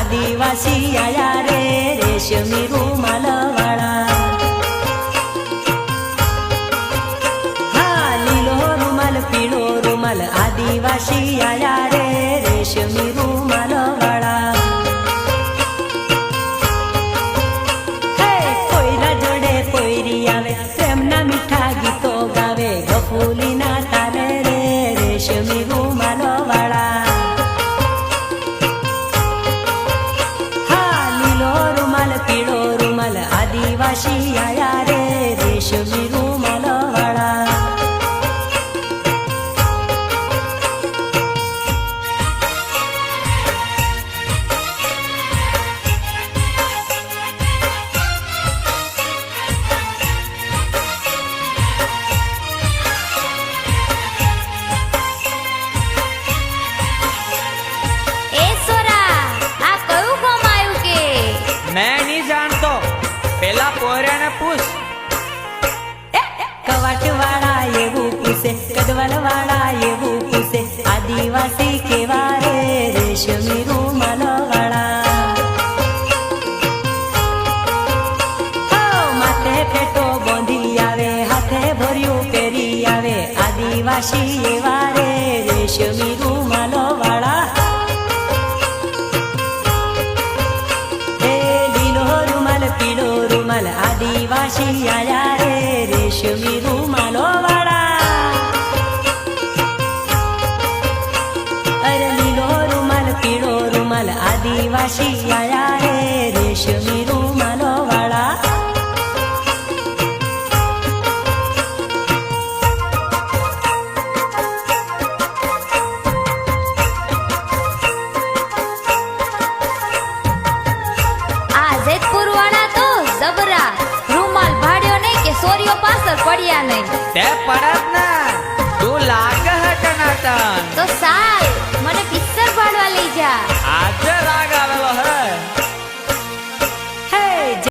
આદિવાસી આયા રે રેશમી રૂમાલ વાળા. હા લીલો રૂમાલ પીળો રૂમાલ આદિવાસી આયા રે રેશમી રૂમાલ વાળા. હે કોઈના જોડે કોઈરી આવે પ્રેમના મીઠા ગીતો ગાવે ગફુલીના તાલે રે રેશમી રૂમાલ વાળા. પીળો રૂમાલ આદિવાસી આયા રે રેશમી રૂમાલ વાળા. मैं नहीं जानतो, पेला पोऱ्याने पूछ. કવાટ વાળા એવું પૂછે કદવલ વાળા એવું પૂછે આદિવાસી કેવા રે રેશમી રૂમાલ વાળા. માથે ફેટો બોંધી આવે હાથે ભર્યું પહેરી આવે આદિવાસી એવા રે રેશમી રૂમાલ વાળા. પીળો રૂમાલ આદિવાસી આયા રે રેશમી રૂમાલો વાળા. અરે લીલો રૂમાલ પીળો રૂમાલ આદિવાસી આયા રે રેશમી રૂમાલો વાળા. રૂમાલ ભાડ્યો નહીં કે સોરીઓ પાછળ પડ્યા નહીં. તે પડત ના તું લાગે હે ટનાટન તો સા